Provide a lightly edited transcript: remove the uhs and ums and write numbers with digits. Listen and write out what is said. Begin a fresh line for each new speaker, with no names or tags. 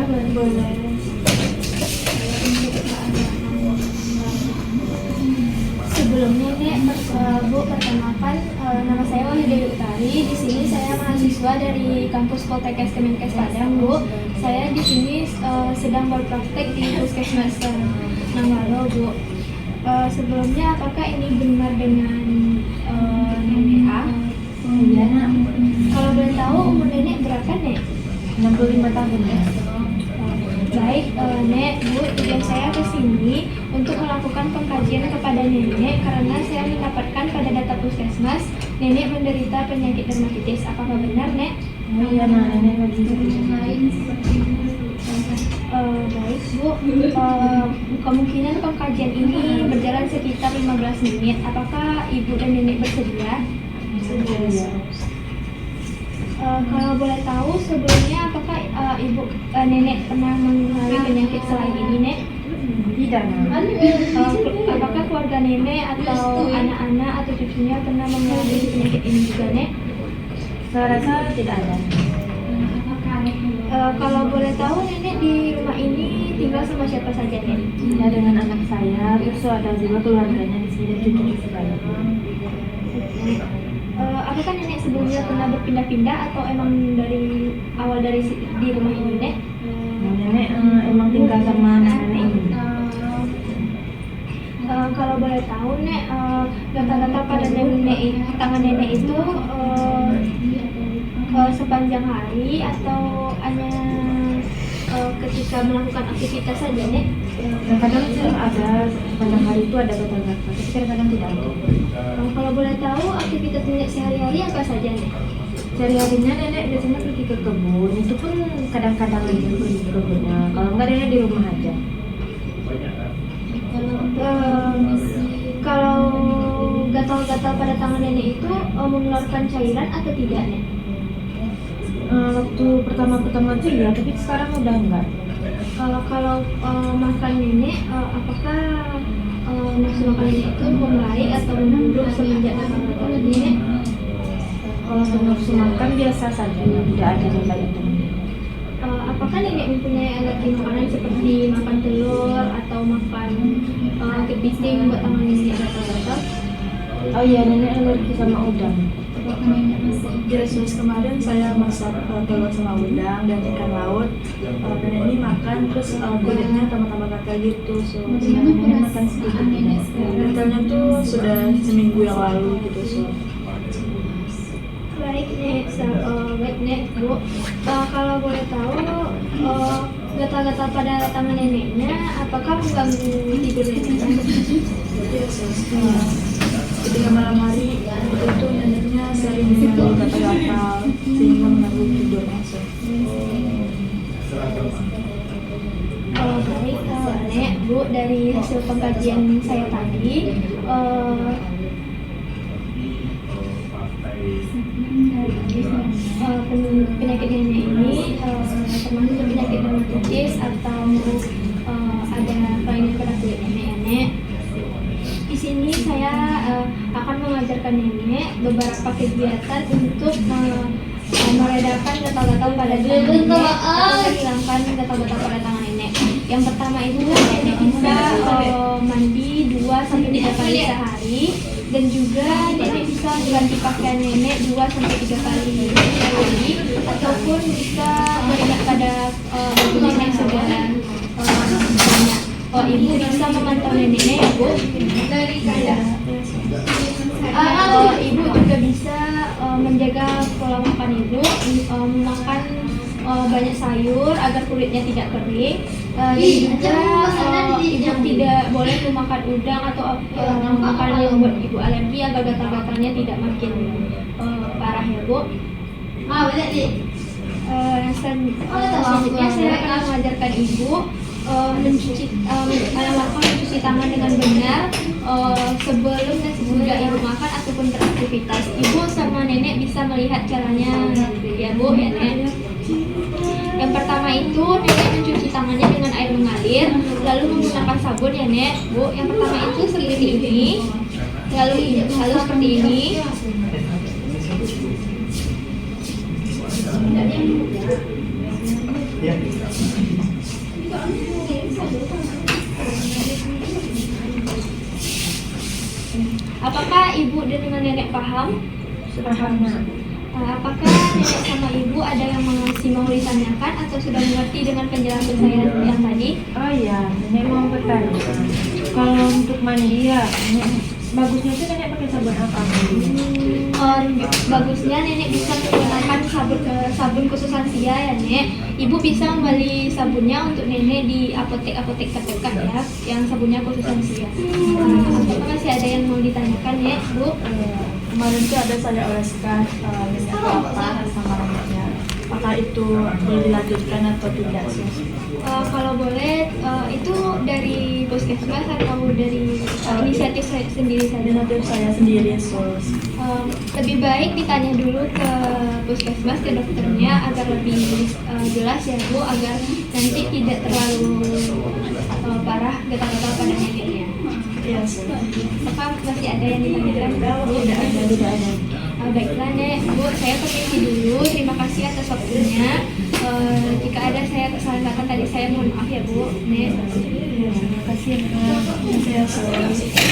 boleh. Sebelumnya nih, Bu, perkenalkan nama saya Wahyu Dewi Utari. Di sini saya mahasiswa dari kampus Poltekkes Kemenkes Padang, Bu. Saya di sini sedang berpraktek di Puskesmas Nanggalo, Bu. Sebelumnya, apakah ini benar dengan Nenek A?
Iya, Nak.
Kalau boleh tahu umur Nenek berapa, Nek?
65 tahun ya.
Baik, Nek, Bu, tujuan saya ke sini untuk melakukan pengkajian kepada Nenek karena saya mendapatkan pada data puskesmas Nenek menderita penyakit dermatitis. Apakah benar, Nek?
Oh iya, Nak. Nenek lagi
Baik, Bu. Kemungkinan pengkajian ini berjalan sekitar 15 menit. Apakah Ibu dan Nenek bersedia?
Bersedia.
Kalau boleh tahu sebelumnya apakah Nenek pernah mengalami penyakit selain ini, Nek?
Tidak, Nak.
Apakah keluarga Nenek atau anak-anak atau cucunya pernah mengalami penyakit ini juga, Nek?
Saya rasa tidak ada.
Kalau boleh tahu Nenek di rumah ini tinggal sama siapa saja, Nek?
Ya, dengan anak saya, terus ada juga keluarganya di sini dan cucu-cucu saya.
Apakah Nenek sebelumnya pernah berpindah-pindah atau emang dari awal di rumah ini, Nek?
Nenek emang tinggal sama nenek ini.
Kalau boleh tahu, Nek, gatal-gatal pada tangan Nenek itu sepanjang hari atau hanya ketika melakukan aktivitas saja, Nek?
Kadang ada sepanjang hari itu ada gatal-gatal, tapi kadang-kadang tidak ada.
Kalau boleh tahu aktivitas Nenek sehari-hari apa saja, Nek?
Sehari-harinya Nenek biasanya pergi ke kebun, itu pun kadang-kadang libur pergi ke kebunnya. Kalau enggak Nenek di rumah aja.
Kalau gatal-gatal pada tangan Nenek itu mengeluarkan cairan atau tidak, Nek?
Waktu pertama-pertama itu ya, tapi sekarang udah enggak.
Kalau makan Nenek, apakah nafsu makan Nenek itu membaik atau memburuk semenjak gatal-gatal ini, Nek?
Kalau untuk nafsu makan biasa saja, tidak ada yang baik itu.
Apakah Nenek mempunyai alergi makanan seperti makan telur atau makan kepiting buat tangan Nenek gatal-gatal?
Oh iya, Nenek alergi sama udang.
Jelas kemarin saya masak telur sama udang dan ikan laut. Dan ini makan terus kulitnya tambah-tambah gatal gitu. So sebenarnya makan sedikit. Gatalnya tuh sudah seminggu yang lalu gitu. So
Baik, Nek, Bu. Kalau boleh tahu gatal-gatal pada tangan Neneknya apakah mengganggu tidur Nenek?
ketika malam hari itu neneknya sering mengalami gatal-gatal sehingga mengganggu tidurnya.
Baik, Nek, Bu, dari hasil pengkajian saya tadi, penyakit Nenek ini termasuk penyakit dermatitis atau ada kelainan pada kulit Nenek, ya, Nek. Di sini saya akan mengajarkan Nenek beberapa kegiatan untuk meredakan gatal-gatal pada tangan Nenek atau menghilangkan gatal-gatal pada tangan Nenek. Yang pertama itu Nenek bisa mandi 2-3 kali sehari, dan juga Nenek bisa ganti pakaian Nenek 2-3 kali sehari, ataupun bisa melihat pada baju Nenek segala banyak. Ibu bisa memantau neneknya, ya, Bu. Ibu juga bisa menjaga pola makan Ibu, makan banyak sayur agar kulitnya tidak kering. Juga Ibu tidak boleh memakan udang atau makanan yang membuat Ibu alergi agar gatal-gatalnya tidak makin parah, ya, Bu. Selanjutnya saya akan mengajarkan Ibu melakukan mencuci tangan dengan benar sebelum dan sesudah Ibu makan ataupun beraktivitas. Ibu sama Nenek bisa melihat caranya, ya, Bu, ya, Nek. Yang pertama itu Nenek mencuci tangannya dengan air mengalir, lalu menggunakan sabun, ya, Nek, Bu. Yang pertama itu seperti ini, lalu seperti ini.
Ya.
ibu dengan nenek paham?
Paham.
Apakah nenek sama ibu ada yang masih mau ditanyakan atau sudah mengerti dengan penjelasan saya yang tadi?
Oh iya, nenek mau bertanya. Kalau untuk mandi ya, bagusnya tuh nenek pakai sabun apa?
Bagusnya nenek bisa menggunakan sabun khusus lansia ya nek. Ibu bisa membeli sabunnya untuk nenek di apotek-apotek terdekat ya, yang sabunnya khusus lansia. Apakah masih ada yang mau ditanyakan ya Bu?
Kemarin tuh ada saya oleskan minyak kelapa sama neneknya. Apakah itu boleh dilanjutkan atau tidak sih?
Kalau boleh, itu dari puskesmas atau dari inisiatif saya sendiri saja?
Inisiatif saya sendiri, sus.
Lebih baik ditanya dulu ke puskesmas, ke dokternya agar lebih jelas ya Bu, agar nanti tidak terlalu parah gatal-gatal pada neneknya.
Iya, sus.
Apakah masih ada yang ditanyakan?
Tidak ada.
Baiklah Nek, Bu, saya permisi dulu. Terima kasih atas waktunya. Jika ada saya kesalahan kata tadi, saya mohon maaf ya Bu. Nek.
Terima kasih ya, Kak. Terima kasih ya, sus.